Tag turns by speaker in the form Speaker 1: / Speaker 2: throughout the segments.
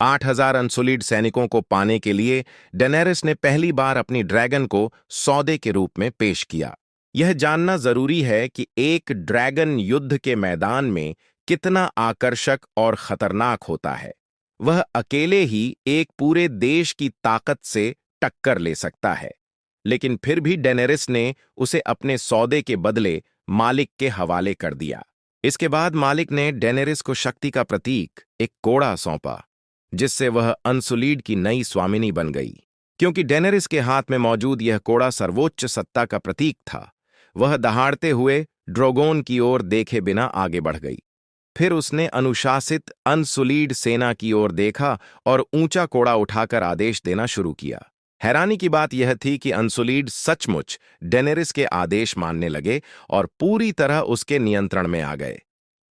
Speaker 1: 8,000 अनसुलीड सैनिकों को पाने के लिए डेनेरिस ने पहली बार अपनी ड्रैगन को सौदे के रूप में पेश किया। यह जानना जरूरी है कि एक ड्रैगन युद्ध के मैदान में कितना आकर्षक और खतरनाक होता है। वह अकेले ही एक पूरे देश की ताकत से टक्कर ले सकता है। लेकिन फिर भी डेनेरिस ने उसे अपने सौदे के बदले मालिक के हवाले कर दिया। इसके बाद मालिक ने डेनेरिस को शक्ति का प्रतीक एक कोड़ा सौंपा, जिससे वह अनसुलीड की नई स्वामिनी बन गई। क्योंकि डेनेरिस के हाथ में मौजूद यह कोड़ा सर्वोच्च सत्ता का प्रतीक था, वह दहाड़ते हुए ड्रोगोन की ओर देखे बिना आगे बढ़ गई। फिर उसने अनुशासित अनसुलीड सेना की ओर देखा और ऊंचा कोड़ा उठाकर आदेश देना शुरू किया। हैरानी की बात यह थी कि अनसुलीड सचमुच डेनेरिस के आदेश मानने लगे और पूरी तरह उसके नियंत्रण में आ गए।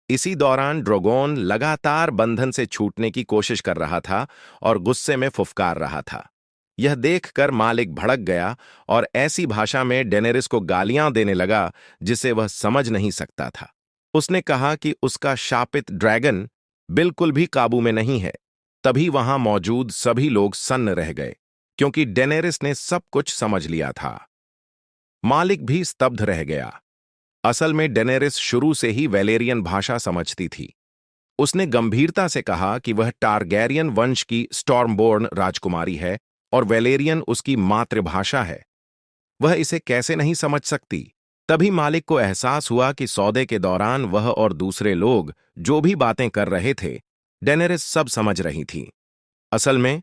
Speaker 1: इसी दौरान ड्रोगोन लगातार बंधन से छूटने की कोशिश कर रहा था और गुस्से में फुफकार रहा था। यह देखकर मालिक भड़क गया और ऐसी भाषा में डेनेरिस को गालियां देने लगा जिसे वह समझ नहीं सकता था। उसने कहा कि उसका शापित ड्रैगन बिल्कुल भी काबू में नहीं है। तभी वहां मौजूद सभी लोग सन्न रह गए, क्योंकि डेनेरिस ने सब कुछ समझ लिया था। मालिक भी स्तब्ध रह गया। असल में डेनेरिस शुरू से ही वैलेरियन भाषा समझती थी। उसने गंभीरता से कहा कि वह टारगैरियन वंश की स्टॉर्मबोर्न राजकुमारी है और वैलेरियन उसकी मातृभाषा है। वह इसे कैसे नहीं समझ सकती? तभी मालिक को एहसास हुआ कि सौदे के दौरान वह और दूसरे लोग जो भी बातें कर रहे थे, डेनेरिस सब समझ रही थी। असल में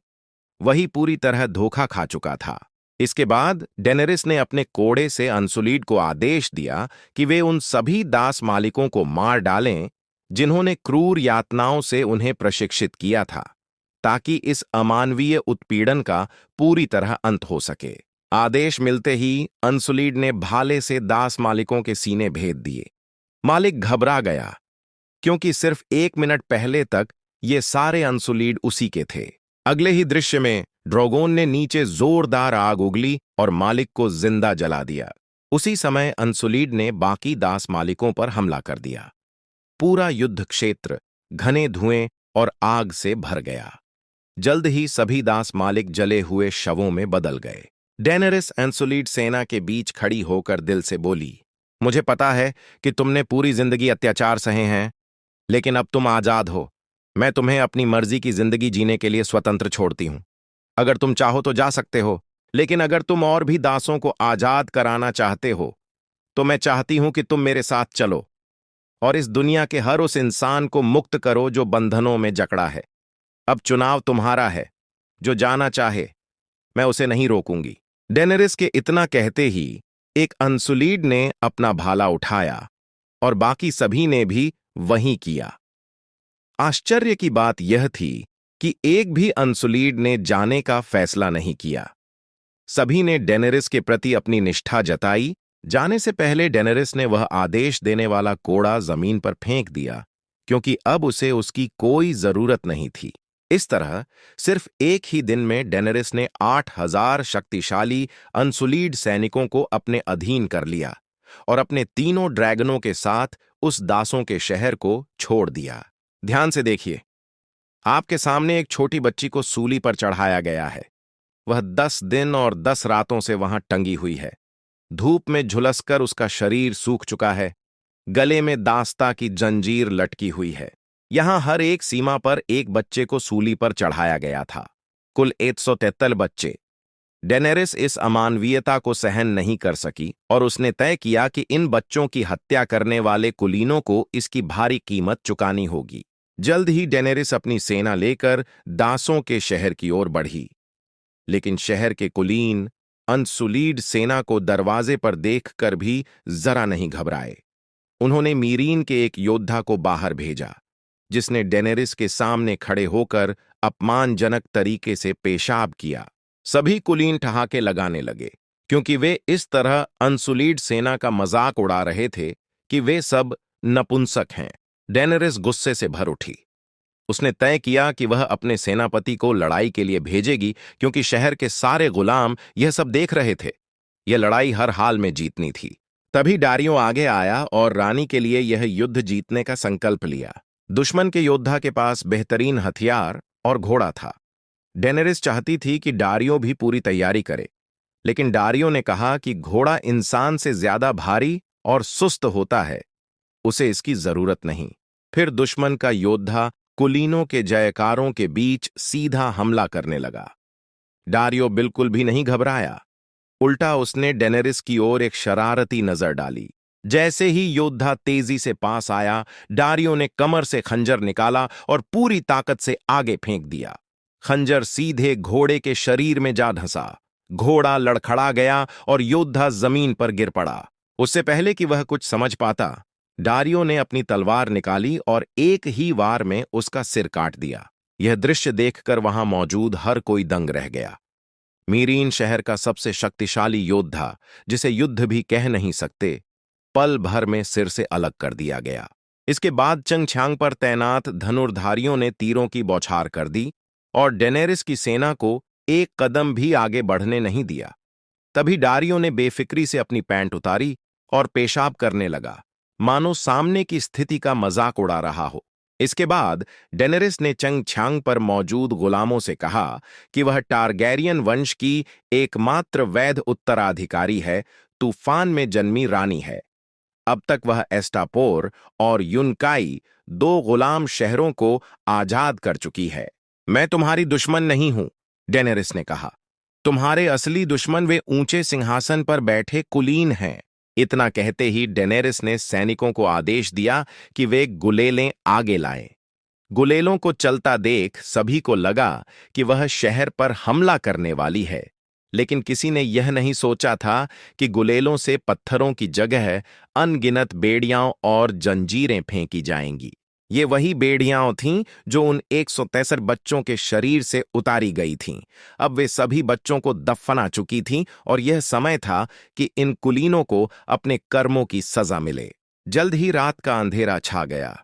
Speaker 1: वही पूरी तरह धोखा खा चुका था। इसके बाद डेनेरिस ने अपने कोड़े से अनसुलीड को आदेश दिया कि वे उन सभी दास मालिकों को मार डालें जिन्होंने क्रूर यातनाओं से उन्हें प्रशिक्षित किया था, ताकि इस अमानवीय उत्पीड़न का पूरी तरह अंत हो सके। आदेश मिलते ही अनसुलीड ने भाले से दास मालिकों के सीने भेद दिए। मालिक घबरा गया, क्योंकि सिर्फ 1 मिनट पहले तक ये सारे अनसुलीड उसी के थे। अगले ही दृश्य में ड्रोगोन ने नीचे जोरदार आग उगली और मालिक को जिंदा जला दिया। उसी समय अनसुलीड ने बाकी दास मालिकों पर हमला कर दिया। पूरा युद्ध क्षेत्र घने धुएं और आग से भर गया। जल्द ही सभी दास मालिक जले हुए शवों में बदल गए। डेनेरिस अनसुलीड सेना के बीच खड़ी होकर दिल से बोली, मुझे पता है कि तुमने पूरी जिंदगी अत्याचार सहे हैं, लेकिन अब तुम आजाद हो। मैं तुम्हें अपनी मर्जी की जिंदगी जीने के लिए स्वतंत्र छोड़ती हूं। अगर तुम चाहो तो जा सकते हो, लेकिन अगर तुम और भी दासों को आजाद कराना चाहते हो, तो मैं चाहती हूं कि तुम मेरे साथ चलो और इस दुनिया के हर उस इंसान को मुक्त करो जो बंधनों में जकड़ा है। अब चुनाव तुम्हारा है। जो जाना चाहे, मैं उसे नहीं रोकूंगी। डेनेरिस के इतना कहते ही एक अनसुलीड ने अपना भाला उठाया और बाकी सभी ने भी वही किया। आश्चर्य की बात यह थी कि एक भी अनसुलीड ने जाने का फैसला नहीं किया। सभी ने डेनेरिस के प्रति अपनी निष्ठा जताई। जाने से पहले डेनेरिस ने वह आदेश देने वाला कोड़ा जमीन पर फेंक दिया, क्योंकि अब उसे उसकी कोई जरूरत नहीं थी। इस तरह सिर्फ एक ही दिन में डेनेरिस ने 8,000 शक्तिशाली अनसुलीड सैनिकों को अपने अधीन कर लिया और अपने तीनों ड्रैगनों के साथ उस दासों के शहर को छोड़ दिया। ध्यान से देखिए, आपके सामने एक छोटी बच्ची को सूली पर चढ़ाया गया है। वह 10 दिन और 10 रातों से वहां टंगी हुई है। धूप में झुलसकर उसका शरीर सूख चुका है। गले में दास्ता की जंजीर लटकी हुई है। यहां हर एक सीमा पर एक बच्चे को सूली पर चढ़ाया गया था। कुल 173 बच्चे। डेनेरिस इस अमानवीयता को सहन नहीं कर सकी और उसने तय किया कि इन बच्चों की हत्या करने वाले कुलीनों को इसकी भारी कीमत चुकानी होगी। जल्द ही डेनेरिस अपनी सेना लेकर दासों के शहर की ओर बढ़ी, लेकिन शहर के कुलीन अनसुलीड सेना को दरवाजे पर देखकर भी जरा नहीं घबराए। उन्होंने मीरीन के एक योद्धा को बाहर भेजा, जिसने डेनेरिस के सामने खड़े होकर अपमानजनक तरीके से पेशाब किया। सभी कुलीन ठहाके लगाने लगे, क्योंकि वे इस तरह अनसुलीड सेना का मजाक उड़ा रहे थे कि वे सब नपुंसक हैं। डेनेरिस गुस्से से भर उठी। उसने तय किया कि वह अपने सेनापति को लड़ाई के लिए भेजेगी, क्योंकि शहर के सारे गुलाम यह सब देख रहे थे। यह लड़ाई हर हाल में जीतनी थी। तभी डारियो आगे आया और रानी के लिए यह युद्ध जीतने का संकल्प लिया। दुश्मन के योद्धा के पास बेहतरीन हथियार और घोड़ा था। डेनेरिस चाहती थी कि डारियो भी पूरी तैयारी करे, लेकिन डारियो ने कहा कि घोड़ा इंसान से ज्यादा भारी और सुस्त होता है, उसे इसकी जरूरत नहीं। फिर दुश्मन का योद्धा कुलीनों के जयकारों के बीच सीधा हमला करने लगा। डारियो बिल्कुल भी नहीं घबराया। उल्टा उसने डेनेरिस की ओर एक शरारती नजर डाली। जैसे ही योद्धा तेजी से पास आया, डारियो ने कमर से खंजर निकाला और पूरी ताकत से आगे फेंक दिया। खंजर सीधे घोड़े के शरीर में जा धंसा। घोड़ा लड़खड़ा गया और योद्धा जमीन पर गिर पड़ा। उससे पहले कि वह कुछ समझ पाता, डारियो ने अपनी तलवार निकाली और एक ही वार में उसका सिर काट दिया। यह दृश्य देखकर वहां मौजूद हर कोई दंग रह गया। मीरीन शहर का सबसे शक्तिशाली योद्धा, जिसे युद्ध भी कह नहीं सकते, पल भर में सिर से अलग कर दिया गया। इसके बाद चंगछांग पर तैनात धनुर्धारियों ने तीरों की बौछार कर दी और डेनेरिस की सेना को एक कदम भी आगे बढ़ने नहीं दिया। तभी डारियो ने बेफिक्री से अपनी पैंट उतारी और पेशाब करने लगा, मानो सामने की स्थिति का मजाक उड़ा रहा हो। इसके बाद डेनेरिस ने चंगछांग पर मौजूद गुलामों से कहा कि वह टारगैरियन वंश की एकमात्र वैध उत्तराधिकारी है, तूफान में जन्मी रानी है। अब तक वह एस्टापोर और युनकाई, दो गुलाम शहरों को आजाद कर चुकी है। मैं तुम्हारी दुश्मन नहीं हूं, डेनेरिस ने कहा। तुम्हारे असली दुश्मन वे ऊंचे सिंहासन पर बैठे कुलीन हैं। इतना कहते ही डेनेरिस ने सैनिकों को आदेश दिया कि वे गुलेलें आगे लाएं। गुलेलों को चलता देख सभी को लगा कि वह शहर पर हमला करने वाली है, लेकिन किसी ने यह नहीं सोचा था कि गुलेलों से पत्थरों की जगह अनगिनत बेड़ियां और जंजीरें फेंकी जाएंगी। ये वही बेड़ियां थीं जो उन 163 बच्चों के शरीर से उतारी गई थीं। अब वे सभी बच्चों को दफना चुकी थीं और यह समय था कि इन कुलीनों को अपने कर्मों की सजा मिले। जल्द ही रात का अंधेरा छा गया।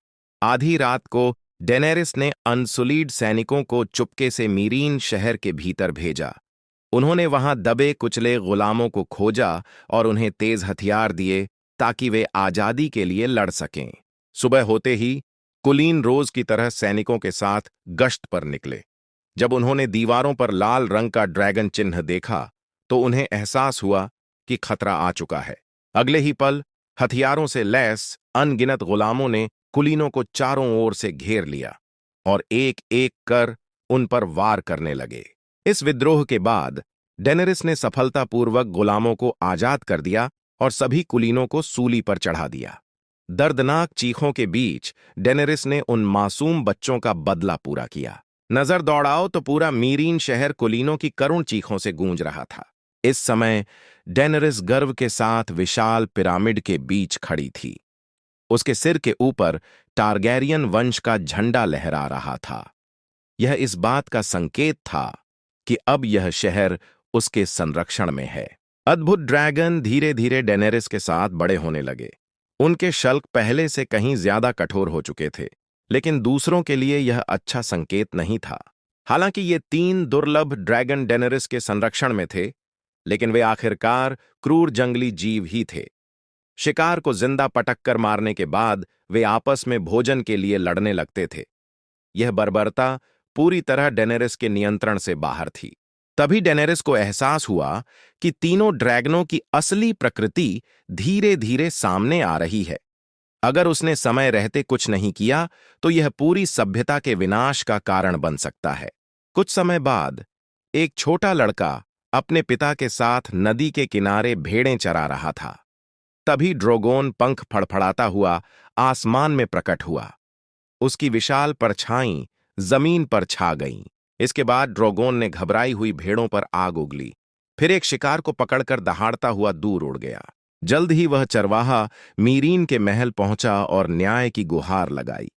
Speaker 1: आधी रात को डेनेरिस ने अनसुलीड सैनिकों को चुपके से मीरीन शहर के भीतर भेजा। उन्होंने वहां दबे कुचले गुलामों को खोजा और उन्हें तेज हथियार दिए ताकि वे आजादी के लिए लड़ सकें। सुबह होते ही कुलीन रोज की तरह सैनिकों के साथ गश्त पर निकले। जब उन्होंने दीवारों पर लाल रंग का ड्रैगन चिन्ह देखा तो उन्हें एहसास हुआ कि खतरा आ चुका है। अगले ही पल हथियारों से लैस अनगिनत गुलामों ने कुलीनों को चारों ओर से घेर लिया और एक एक कर उन पर वार करने लगे। इस विद्रोह के बाद डेनेरिस ने सफलतापूर्वक गुलामों को आजाद कर दिया और सभी कुलीनों को सूली पर चढ़ा दिया। दर्दनाक चीखों के बीच डेनेरिस ने उन मासूम बच्चों का बदला पूरा किया। नजर दौड़ाओ तो पूरा मीरीन शहर कुलीनों की करुण चीखों से गूंज रहा था। इस समय डेनेरिस गर्व के साथ विशाल पिरामिड के बीच खड़ी थी। उसके सिर के ऊपर टारगैरियन वंश का झंडा लहरा रहा था। यह इस बात का संकेत था कि अब यह शहर उसके संरक्षण में है। अद्भुत ड्रैगन धीरे धीरे डेनेरिस के साथ बड़े होने लगे। उनके शल्क पहले से कहीं ज्यादा कठोर हो चुके थे, लेकिन दूसरों के लिए यह अच्छा संकेत नहीं था। हालांकि ये 3 दुर्लभ ड्रैगन डेनेरिस के संरक्षण में थे, लेकिन वे आखिरकार क्रूर जंगली जीव ही थे। शिकार को जिंदा पटक कर मारने के बाद वे आपस में भोजन के लिए लड़ने लगते थे। यह बर्बरता पूरी तरह डेनेरिस के नियंत्रण से बाहर थी। तभी डेनेरिस को एहसास हुआ कि तीनों ड्रैगनों की असली प्रकृति धीरे धीरे सामने आ रही है। अगर उसने समय रहते कुछ नहीं किया तो यह पूरी सभ्यता के विनाश का कारण बन सकता है। कुछ समय बाद एक छोटा लड़का अपने पिता के साथ नदी के किनारे भेड़ें चरा रहा था। तभी ड्रोगोन पंख फड़फड़ाता हुआ आसमान में प्रकट हुआ। उसकी विशाल परछाई जमीन पर छा गईं। इसके बाद ड्रोगोन ने घबराई हुई भेड़ों पर आग उगली। फिर एक शिकार को पकड़कर दहाड़ता हुआ दूर उड़ गया। जल्द ही वह चरवाहा मीरीन के महल पहुंचा और न्याय की गुहार लगाई।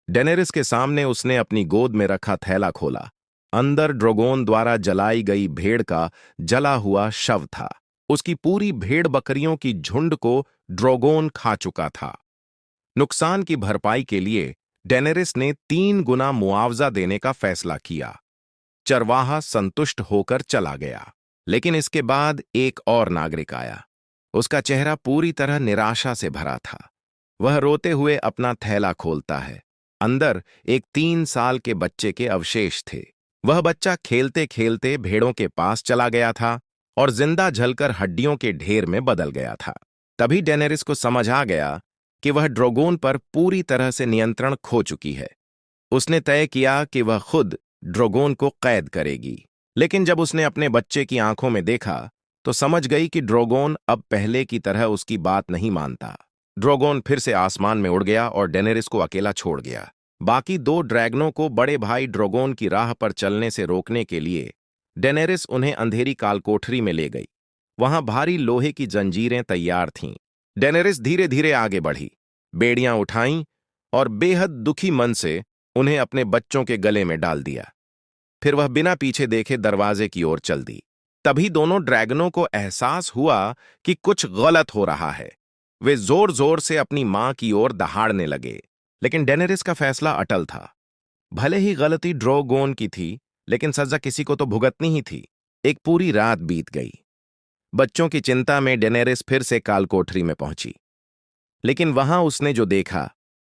Speaker 1: डेनेरिस के सामने उसने अपनी गोद में रखा थैला खोला। अंदर ड्रोगोन द्वारा जलाई गई भेड़ का जला हुआ शव था। उसकी पूरी भेड़ बकरियों की झुंड को ड्रोगोन खा चुका था। नुकसान की भरपाई के लिए डेनेरिस ने 3 गुना मुआवजा देने का फैसला किया। चरवाहा संतुष्ट होकर चला गया। लेकिन इसके बाद एक और नागरिक आया। उसका चेहरा पूरी तरह निराशा से भरा था। वह रोते हुए अपना थैला खोलता है। अंदर एक 3 साल के बच्चे के अवशेष थे। वह बच्चा खेलते खेलते भेड़ों के पास चला गया था और जिंदा जलकर हड्डियों के ढेर में बदल गया था। तभी डेनेरिस को समझ आ गया कि वह ड्रोगोन पर पूरी तरह से नियंत्रण खो चुकी है। उसने तय किया कि वह खुद ड्रोगोन को कैद करेगी। लेकिन जब उसने अपने बच्चे की आंखों में देखा तो समझ गई कि ड्रोगोन अब पहले की तरह उसकी बात नहीं मानता। ड्रोगोन फिर से आसमान में उड़ गया और डेनेरिस को अकेला छोड़ गया। बाकी 2 ड्रैगनों को बड़े भाई ड्रोगोन की राह पर चलने से रोकने के लिए डेनेरिस उन्हें अंधेरी कालकोठरी में ले गई। वहां भारी लोहे की जंजीरें तैयार थीं। डेनेरिस धीरे धीरे आगे बढ़ी, बेड़ियां उठाईं और बेहद दुखी मन से उन्हें अपने बच्चों के गले में डाल दिया। फिर वह बिना पीछे देखे दरवाजे की ओर चल दी। तभी दोनों ड्रैगनों को एहसास हुआ कि कुछ गलत हो रहा है। वे जोर जोर से अपनी मां की ओर दहाड़ने लगे, लेकिन डेनेरिस का फैसला अटल था। भले ही गलती ड्रोगोन की थी, लेकिन सजा किसी को तो भुगतनी ही थी। एक पूरी रात बीत गई। बच्चों की चिंता में डेनेरिस फिर से कालकोठरी में पहुंची, लेकिन वहां उसने जो देखा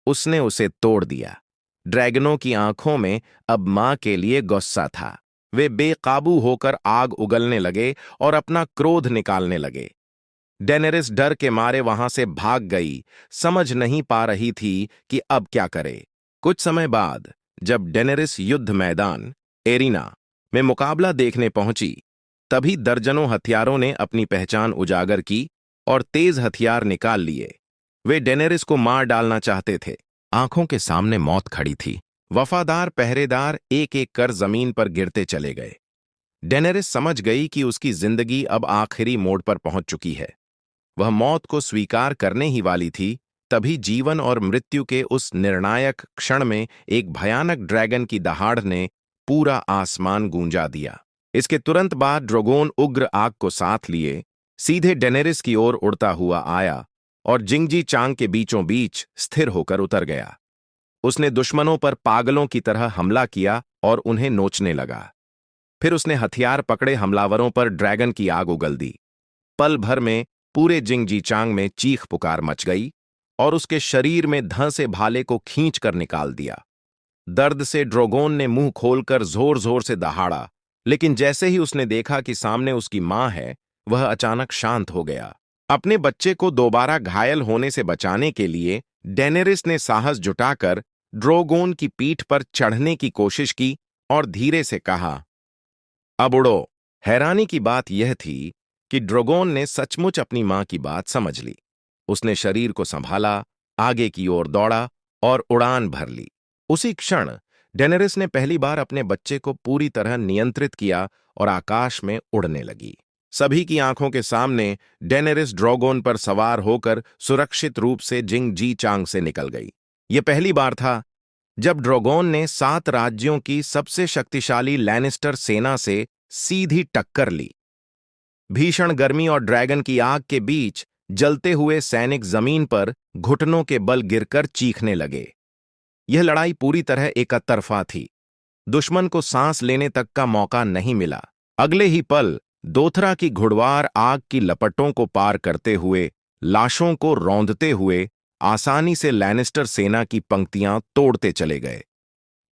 Speaker 1: उसने उसे तोड़ दिया। ड्रैगनों की आंखों में अब मां के लिए गुस्सा था। वे बेकाबू होकर आग उगलने लगे और अपना क्रोध निकालने लगे। डेनेरिस डर के मारे वहां से भाग गई, समझ नहीं पा रही थी कि अब क्या करे। कुछ समय बाद जब डेनेरिस युद्ध मैदान एरिना में मुकाबला देखने पहुंची, तभी दर्जनों हथियारों ने अपनी पहचान उजागर की और तेज हथियार निकाल लिए। वे डेनेरिस को मार डालना चाहते थे। आंखों के सामने मौत खड़ी थी। वफादार पहरेदार एक एक कर जमीन पर गिरते चले गए। डेनेरिस समझ गई कि उसकी जिंदगी अब आखिरी मोड़ पर पहुंच चुकी है। वह मौत को स्वीकार करने ही वाली थी, तभी जीवन और मृत्यु के उस निर्णायक क्षण में एक भयानक ड्रैगन की दहाड़ ने पूरा आसमान गूंजा दिया। इसके तुरंत बाद ड्रोगोन उग्र आग को साथ लिए सीधे डेनेरिस की ओर उड़ता हुआ आया और जिंगजी चांग के बीचों बीच स्थिर होकर उतर गया। उसने दुश्मनों पर पागलों की तरह हमला किया और उन्हें नोचने लगा। फिर उसने हथियार पकड़े हमलावरों पर ड्रैगन की आग उगल दी। पल भर में पूरे जिंगजी चांग में चीख पुकार मच गई और उसके शरीर में धंसे भाले को खींच कर निकाल दिया। दर्द से ड्रोगोन ने मुंह खोलकर जोर जोर से दहाड़ा, लेकिन जैसे ही उसने देखा कि सामने उसकी मां है, वह अचानक शांत हो गया। अपने बच्चे को दोबारा घायल होने से बचाने के लिए डेनेरिस ने साहस जुटाकर ड्रोगोन की पीठ पर चढ़ने की कोशिश की और धीरे से कहा, अब उड़ो। हैरानी की बात यह थी कि ड्रोगोन ने सचमुच अपनी मां की बात समझ ली। उसने शरीर को संभाला, आगे की ओर दौड़ा और उड़ान भर ली। उसी क्षण डेनेरिस ने पहली बार अपने बच्चे को पूरी तरह नियंत्रित किया और आकाश में उड़ने लगी। सभी की आंखों के सामने डेनेरिस ड्रोगोन पर सवार होकर सुरक्षित रूप से जिंगजी चांग से निकल गई। यह पहली बार था जब ड्रोगोन ने 7 राज्यों की सबसे शक्तिशाली लैनिस्टर सेना से सीधी टक्कर ली। भीषण गर्मी और ड्रैगन की आग के बीच जलते हुए सैनिक जमीन पर घुटनों के बल गिरकर चीखने लगे। यह लड़ाई पूरी तरह एकतरफा थी। दुश्मन को सांस लेने तक का मौका नहीं मिला। अगले ही पल दोथरा की घुड़वार आग की लपटों को पार करते हुए, लाशों को रौंदते हुए आसानी से लैनिस्टर सेना की पंक्तियां तोड़ते चले गए।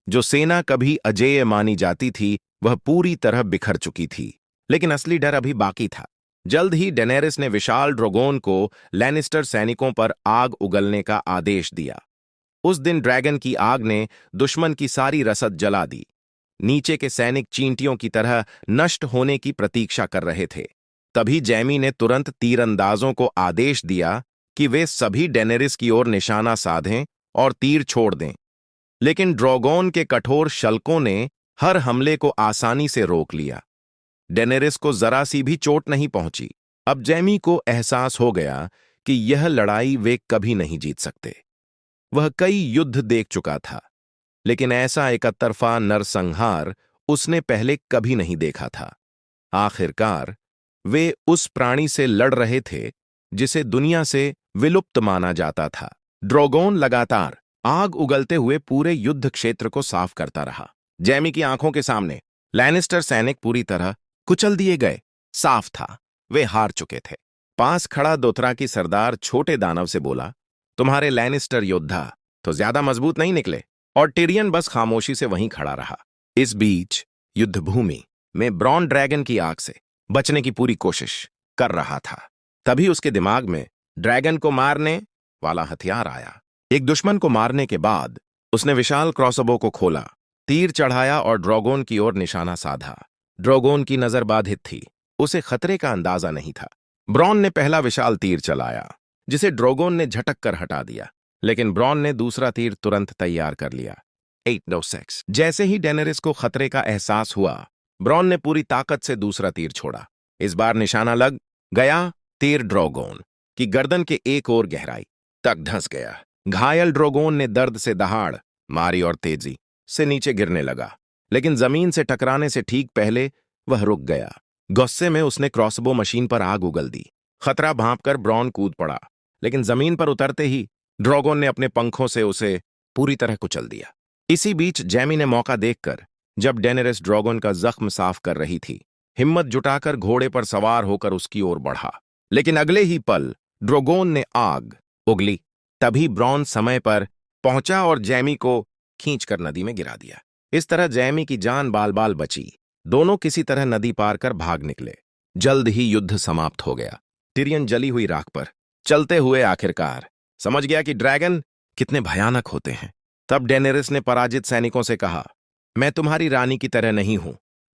Speaker 1: जो सेना कभी अजेय मानी जाती थी, वह पूरी तरह बिखर चुकी थी। लेकिन असली डर अभी बाकी था। जल्द ही डेनेरिस ने विशाल ड्रोगोन को लैनिस्टर सैनिकों पर आग उगलने का आदेश दिया। उस दिन ड्रैगन की आग ने दुश्मन की सारी रसद जला दी। नीचे के सैनिक चींटियों की तरह नष्ट होने की प्रतीक्षा कर रहे थे। तभी जैमी ने तुरंत तीरंदाजों को आदेश दिया कि वे सभी डेनेरिस की ओर निशाना साधें और तीर छोड़ दें। लेकिन ड्रोगोन के कठोर शल्कों ने हर हमले को आसानी से रोक लिया। डेनेरिस को जरा सी भी चोट नहीं पहुंची। अब जैमी को एहसास हो गया कि यह लड़ाई वे कभी नहीं जीत सकते। वह कई युद्ध देख चुका था, लेकिन ऐसा एकतरफा नरसंहार उसने पहले कभी नहीं देखा था। आखिरकार वे उस प्राणी से लड़ रहे थे जिसे दुनिया से विलुप्त माना जाता था। ड्रोगोन लगातार आग उगलते हुए पूरे युद्ध क्षेत्र को साफ करता रहा। जैमी की आंखों के सामने लैनिस्टर सैनिक पूरी तरह कुचल दिए गए। साफ था, वे हार चुके थे। पास खड़ा दोथरा की सरदार छोटे दानव से बोला, तुम्हारे लैनिस्टर योद्धा तो ज्यादा मजबूत नहीं निकले। और टिरियन बस खामोशी से वहीं खड़ा रहा। इस बीच युद्ध भूमि में ब्रॉन ड्रैगन की आग से बचने की पूरी कोशिश कर रहा था। तभी उसके दिमाग में ड्रैगन को मारने वाला हथियार आया। एक दुश्मन को मारने के बाद उसने विशाल क्रॉसबो को खोला, तीर चढ़ाया और ड्रैगन की ओर निशाना साधा। ड्रैगन की नजर बाधित थी, उसे खतरे का अंदाजा नहीं था। ब्रॉन ने पहला विशाल तीर चलाया, जिसे ड्रैगन ने झटक कर हटा दिया, लेकिन ब्रॉन ने दूसरा तीर तुरंत तैयार कर लिया। 896 जैसे ही डेनेरिस को खतरे का एहसास हुआ, ब्रॉन ने पूरी ताकत से दूसरा तीर छोड़ा। इस बार निशाना लग गया। तीर ड्रैगन की गर्दन के एक और गहराई तक धंस गया। घायल ड्रैगन ने दर्द से दहाड़ मारी और तेजी से नीचे गिरने लगा, लेकिन जमीन से टकराने से ठीक पहले वह रुक गया। गुस्से में उसने क्रॉसबो मशीन पर आग उगल दी। खतरा भांपकर ब्रॉन कूद पड़ा, लेकिन जमीन पर उतरते ही ड्रैगन ने अपने पंखों से उसे पूरी तरह कुचल दिया। इसी बीच जैमी ने मौका देखकर, जब डेनेरिस ड्रैगन का जख्म साफ कर रही थी, हिम्मत जुटाकर घोड़े पर सवार होकर उसकी ओर बढ़ा। लेकिन अगले ही पल ड्रैगन ने आग उगली। तभी ब्रॉन समय पर पहुंचा और जैमी को खींचकर नदी में गिरा दिया। इस तरह जैमी की जान बाल बाल बची। दोनों किसी तरह नदी पार कर भाग निकले। जल्द ही युद्ध समाप्त हो गया। टिरियन जली हुई राख पर चलते हुए आखिरकार समझ गया कि ड्रैगन कितने भयानक होते हैं। तब डेनेरिस ने पराजित सैनिकों से कहा, मैं तुम्हारी रानी की तरह नहीं हूं,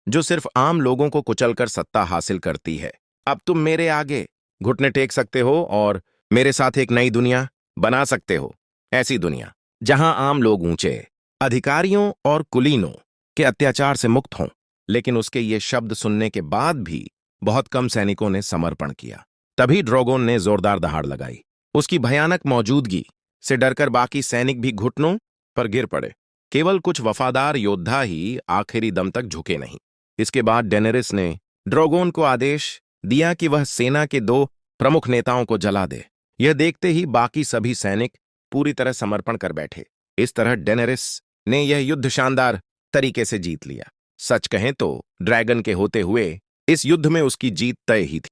Speaker 1: जो सिर्फ आम लोगों को कुचलकर सत्ता हासिल करती है। अब तुम मेरे आगे घुटने टेक सकते हो और मेरे साथ एक नई दुनिया बना सकते हो। ऐसी दुनिया जहां आम लोग ऊंचे अधिकारियों और कुलीनों के अत्याचार से मुक्त हों। लेकिन उसके ये शब्द सुनने के बाद भी बहुत कम सैनिकों ने समर्पण किया। तभी ड्रैगन ने जोरदार दहाड़ लगाई। उसकी भयानक मौजूदगी से डरकर बाकी सैनिक भी घुटनों पर गिर पड़े। केवल कुछ वफादार योद्धा ही आखिरी दम तक झुके नहीं। इसके बाद डेनेरिस ने ड्रैगन को आदेश दिया कि वह सेना के 2 प्रमुख नेताओं को जला दे। यह देखते ही बाकी सभी सैनिक पूरी तरह समर्पण कर बैठे। इस तरह डेनेरिस ने यह युद्ध शानदार तरीके से जीत लिया। सच कहें तो ड्रैगन के होते हुए इस युद्ध में उसकी जीत तय ही थी।